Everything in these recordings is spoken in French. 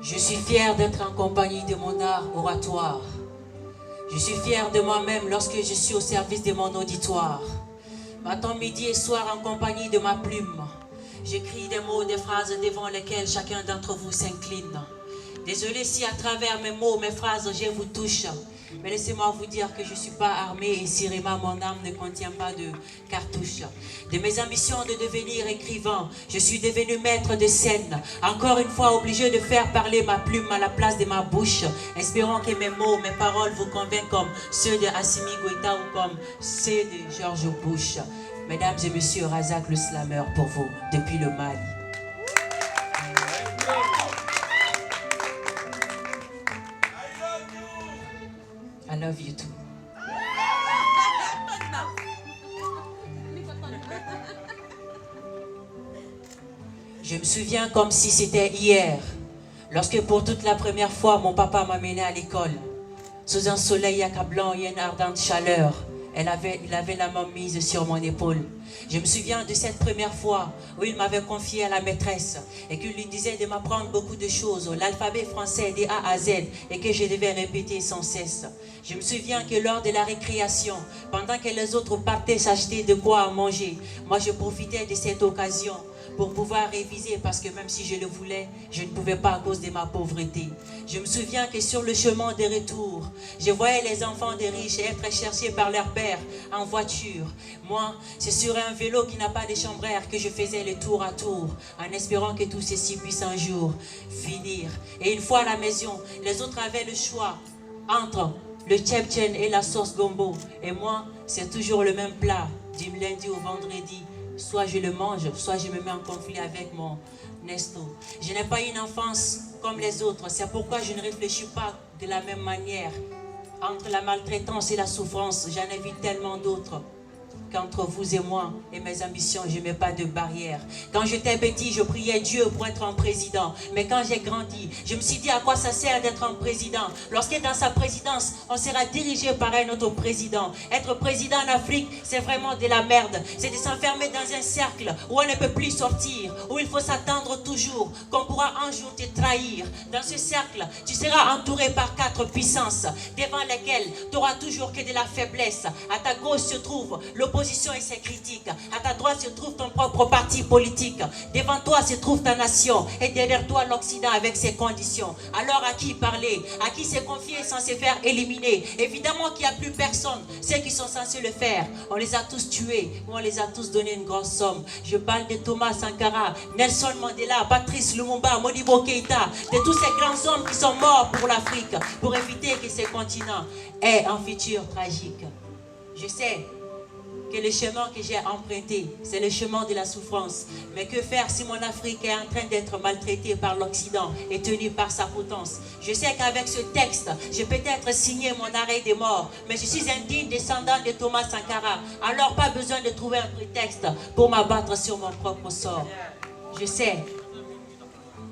Je suis fier d'être en compagnie de mon art oratoire. Je suis fier de moi-même lorsque je suis au service de mon auditoire. Matin, midi et soir en compagnie de ma plume. J'écris des mots, des phrases devant lesquelles chacun d'entre vous s'incline. Désolé si à travers mes mots, mes phrases, je vous touche. Mais laissez-moi vous dire que je ne suis pas armée et Sirima, mon âme ne contient pas de cartouches. De mes ambitions de devenir écrivain, je suis devenu maître de scène. Encore une fois obligé de faire parler ma plume à la place de ma bouche. Espérons que mes mots, mes paroles vous convainquent comme ceux de Assimi Goïta ou comme ceux de George Bush. Mesdames et messieurs, Razak le Slammer pour vous, depuis le Mali. I love you too. Je me souviens comme si c'était hier, lorsque pour toute la première fois, mon papa m'a mené à l'école. Sous un soleil accablant et une ardente chaleur, il avait la main mise sur mon épaule. Je me souviens de cette première fois où il m'avait confié à la maîtresse et qu'il lui disait de m'apprendre beaucoup de choses, l'alphabet français de A à Z, et que je devais répéter sans cesse. Je me souviens que lors de la récréation, pendant que les autres partaient s'acheter de quoi manger, moi je profitais de cette occasion pour pouvoir réviser, parce que même si je le voulais, je ne pouvais pas à cause de ma pauvreté. Je me souviens que sur le chemin de retour, je voyais les enfants des riches être cherchés par leur père en voiture. Moi, c'est sur un vélo qui n'a pas de chambre air que je faisais le tour à tour, en espérant que tout ceci puisse un jour finir. Et une fois à la maison, les autres avaient le choix entre le tchèp-tchène et la sauce gombo. Et moi, c'est toujours le même plat, du lundi au vendredi. Soit je le mange, soit je me mets en conflit avec mon Nesto. Je n'ai pas une enfance comme les autres. C'est pourquoi je ne réfléchis pas de la même manière. Entre la maltraitance et la souffrance, j'en ai vu tellement d'autres. Qu'entre vous et moi et mes ambitions, je ne mets pas de barrière. Quand j'étais petit, je priais Dieu pour être un président. Mais quand j'ai grandi, je me suis dit à quoi ça sert d'être un président. Lorsque dans sa présidence, on sera dirigé par un autre président. Être président en Afrique, c'est vraiment de la merde. C'est de s'enfermer dans un cercle où on ne peut plus sortir, où il faut s'attendre toujours qu'on pourra un jour te trahir. Dans ce cercle, tu seras entouré par 4 puissances devant lesquelles tu n'auras toujours que de la faiblesse. À ta gauche se trouve l'opposition et ses critiques. À ta droite se trouve ton propre parti politique. Devant toi se trouve ta nation. Et derrière toi l'Occident avec ses conditions. Alors à qui parler? À qui se confier sans se faire éliminer? Évidemment qu'il n'y a plus personne. Ceux qui sont censés le faire, on les a tous tués. Ou on les a tous donné une grosse somme. Je parle de Thomas Sankara, Nelson Mandela, Patrice Lumumba, Modibo Keïta. De tous ces grands hommes qui sont morts pour l'Afrique. Pour éviter que ce continent ait un futur tragique. Je sais que le chemin que j'ai emprunté, c'est le chemin de la souffrance. Mais que faire si mon Afrique est en train d'être maltraitée par l'Occident et tenue par sa potence? Je sais qu'avec ce texte, je peux être signé mon arrêt de mort, mais je suis un digne descendant de Thomas Sankara. Alors pas besoin de trouver un prétexte pour m'abattre sur mon propre sort. Je sais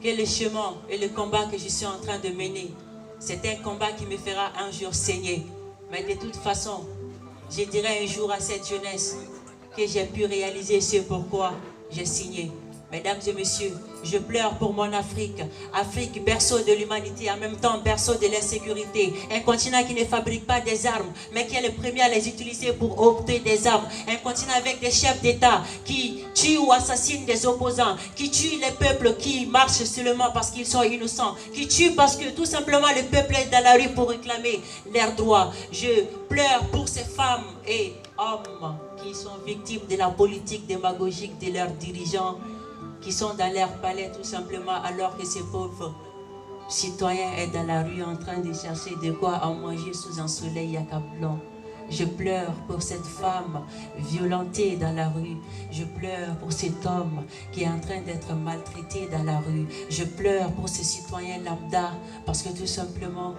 que le chemin et le combat que je suis en train de mener, c'est un combat qui me fera un jour saigner. Mais de toute façon, je dirai un jour à cette jeunesse que j'ai pu réaliser ce pourquoi j'ai signé. Mesdames et messieurs, je pleure pour mon Afrique. Afrique, berceau de l'humanité, en même temps berceau de l'insécurité. Un continent qui ne fabrique pas des armes, mais qui est le premier à les utiliser pour opter des armes. Un continent avec des chefs d'État qui tuent ou assassinent des opposants, qui tuent les peuples qui marchent seulement parce qu'ils sont innocents, qui tuent parce que tout simplement le peuple est dans la rue pour réclamer leurs droits. Je pleure pour ces femmes et hommes qui sont victimes de la politique démagogique de leurs dirigeants, qui sont dans leur palais tout simplement, alors que ces pauvres citoyens sont dans la rue en train de chercher de quoi en manger sous un soleil accablant. Je pleure pour cette femme violentée dans la rue. Je pleure pour cet homme qui est en train d'être maltraité dans la rue. Je pleure pour ces citoyens lambda parce que tout simplement,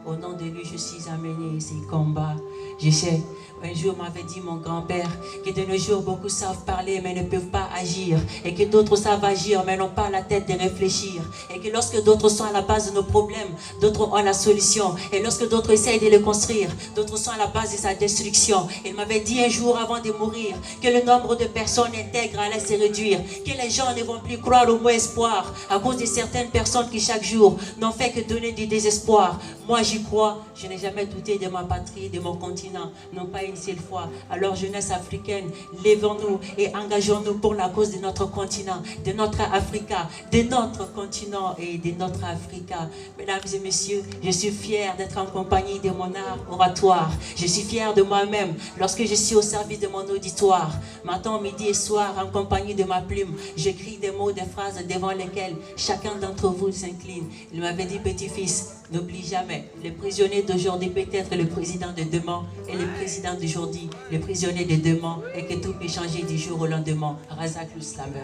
Au nom de lui, je suis amené ces combats. Je sais, un jour m'avait dit mon grand-père que de nos jours, beaucoup savent parler mais ne peuvent pas agir. Et que d'autres savent agir mais n'ont pas la tête de réfléchir. Et que lorsque d'autres sont à la base de nos problèmes, d'autres ont la solution. Et lorsque d'autres essayent de le construire, d'autres sont à la base de sa destruction. Il m'avait dit un jour avant de mourir que le nombre de personnes intègres allait se réduire. Que les gens ne vont plus croire au mot espoir à cause de certaines personnes qui chaque jour n'ont fait que donner du désespoir. Moi j'y crois, je n'ai jamais douté de ma patrie, de mon continent, non pas une seule fois. Alors jeunesse africaine, levons-nous et engageons-nous pour la cause de notre continent, de notre Africa, de notre continent et de notre Africa. Mesdames et messieurs, je suis fier d'être en compagnie de mon art oratoire. Je suis fier de moi-même lorsque je suis au service de mon auditoire. Matin, midi et soir, en compagnie de ma plume, j'écris des mots, des phrases devant lesquelles chacun d'entre vous s'incline. Il m'avait dit, petit-fils, n'oublie jamais, le prisonnier d'aujourd'hui peut être le président de demain et le président d'aujourd'hui, le prisonnier de demain, et que tout peut changer du jour au lendemain. Razak le slammer.